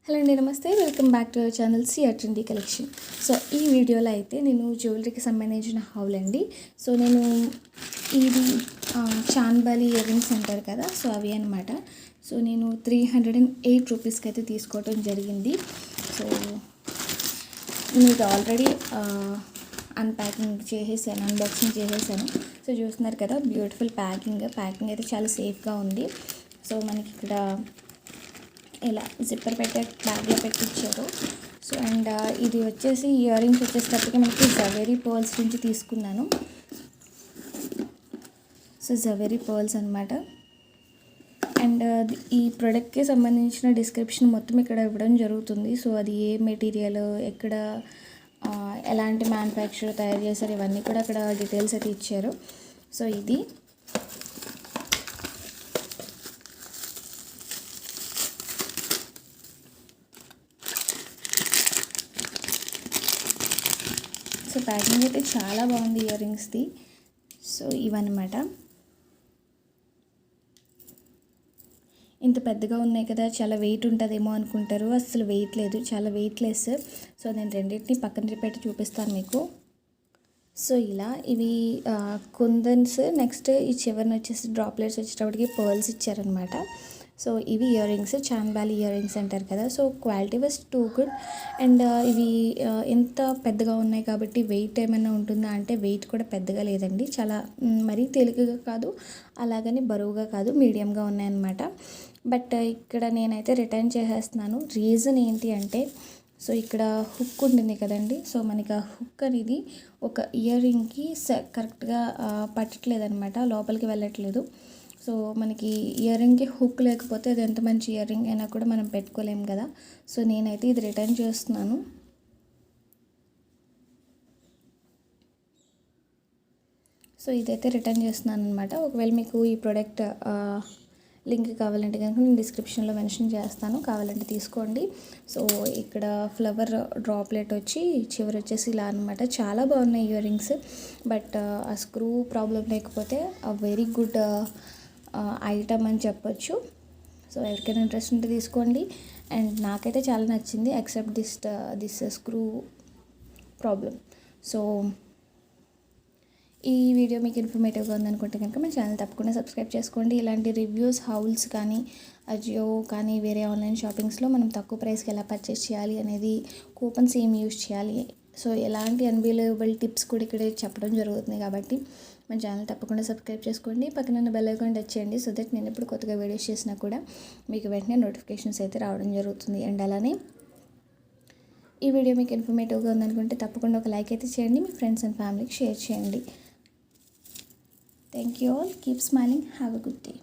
Hello అండి, నమస్తే. Welcome back to our channel trendy collection. So ఈ వీడియోలో అయితే నేను జ్యువెలరీకి సంబంధించిన హౌల్ అండి. సో నేను ఇది చాంద్బాలి ఇయర్ రింగ్స్ అంటారు కదా, సో అవి అనమాట. సో నేను 308 రూపీస్కి అయితే తీసుకోవడం జరిగింది. సో మీకు ఆల్రెడీ అన్బాక్సింగ్ చేసేసాను. సో చూస్తున్నారు కదా, బ్యూటిఫుల్ ప్యాకింగ్ అయితే చాలా సేఫ్గా ఉంది. సో మనకి ఇక్కడ ఇలా జిప్పర్ పెట్టే బ్యాగ్లో పెట్టించారు. సో అండ్ ఇది వచ్చేసి ఇయర్ రింగ్స్ వచ్చేటప్పటికి మనకి జవెరీ పర్ల్స్ నుంచి తీసుకున్నాను. సో జవెరీ పర్ల్స్ అనమాట. అండ్ ఈ ప్రోడక్ట్కి సంబంధించిన డిస్క్రిప్షన్ మొత్తం ఇక్కడ ఇవ్వడం జరుగుతుంది. సో అది ఏ మెటీరియల్, ఎక్కడ ఎలాంటి మ్యానుఫ్యాక్చర్ తయారు చేశారు, ఇవన్నీ కూడా అక్కడ డీటెయిల్స్ అయితే ఇచ్చారు. సో ఇది సో ప్యాకింగ్ అయితే చాలా బాగుంది ఇయర్ రింగ్స్ది. సో ఇవన్నమాట. ఇంత పెద్దగా ఉన్నాయి కదా, చాలా వెయిట్ ఉంటుందేమో అనుకుంటారు. అసలు వెయిట్ లేదు, చాలా వెయిట్లెస్. సో నేను రెండింటిని పక్కన పెట్టి చూపిస్తాను మీకు. సో ఇలా ఇవి కుందన్స్, నెక్స్ట్ ఈ చివరిని వచ్చేసి డ్రాప్లెట్స్ వచ్చేటప్పటికి పర్ల్స్ ఇచ్చారనమాట. సో ఇవి ear rings, chandbali ear rings అంటారు కదా. So quality was too good. And ఇవి ఎంత పెద్దగా ఉన్నాయి కాబట్టి వెయిట్ ఏమైనా ఉంటుందా అంటే వెయిట్ కూడా పెద్దగా లేదండి. చాలా మరీ తేలికగా కాదు, అలాగని బరువుగా కాదు, మీడియంగా ఉన్నాయన్నమాట. బట్ ఇక్కడ నేనైతే రిటర్న్ చేసేస్తున్నాను. రీజన్ ఏంటి అంటే, సో ఇక్కడ హుక్ ఉంటుంది కదండి. సో మనకి ఆ హుక్ అనేది ఒక ఇయర్ రింగ్కి కరెక్ట్గా పట్టట్లేదు అనమాట, లోపలికి వెళ్ళట్లేదు. సో మనకి ఇయర్ రింగ్కి హుక్ లేకపోతే అది ఎంత మంచి ఇయర్ రింగ్ అయినా కూడా మనం పెట్టుకోలేము కదా. సో నేనైతే ఇది రిటర్న్ చేస్తున్నాను. సో ఇదైతే రిటర్న్ చేస్తున్నాను అనమాట. ఒకవేళ మీకు ఈ ప్రోడక్ట్ లింక్ కావాలంటే కనుక నేను డిస్క్రిప్షన్లో మెన్షన్ చేస్తాను, కావాలంటే తీసుకోండి. సో ఇక్కడ ఫ్లవర్ డ్రాప్లెట్ వచ్చి చివరి వచ్చేసి ఇలా అనమాట. చాలా బాగున్నాయి ఇయర్ రింగ్స్. బట్ ఆ స్క్రూ ప్రాబ్లం లేకపోతే వెరీ గుడ్ ఐటమ్ అని చెప్పొచ్చు. సో ఎవరికైనా ఇంట్రెస్ట్ ఉంటే తీసుకోండి. అండ్ నాకైతే చాలా నచ్చింది, except this screw problem. So ఈ వీడియో మీకు ఇన్ఫర్మేటివ్గా ఉందనుకుంటే కనుక మన ఛానల్ తప్పకుండా సబ్స్క్రైబ్ చేసుకోండి. ఇలాంటి రివ్యూస్, హౌల్స్ కానీ, అజియో కానీ, వేరే ఆన్లైన్ షాపింగ్స్లో మనం తక్కువ ప్రైస్కి ఎలా పర్చేస్ చేయాలి అనేది, కూపన్స్ ఏం యూజ్ చేయాలి, సో ఎలాంటి అన్బిలీవబుల్ టిప్స్ కూడా ఇక్కడ చెప్పడం జరుగుతుంది. కాబట్టి మన ఛానల్ తప్పకుండా సబ్స్క్రైబ్ చేసుకోండి. పక్కన బెల్ ఐకాన్ టచ్ చేయండి. సో దట్ నేను ఎప్పుడు కొత్తగా వీడియోస్ చేసినా కూడా మీకు వెంటనే నోటిఫికేషన్స్ అయితే రావడం జరుగుతుంది. అండ్ అలానే ఈ వీడియో మీకు ఇన్ఫర్మేటివ్గా ఉందనుకుంటే తప్పకుండా ఒక లైక్ అయితే చేయండి, మీ ఫ్రెండ్స్ అండ్ ఫ్యామిలీకి షేర్ చేయండి. Thank you all. Keep smiling. Have a good day.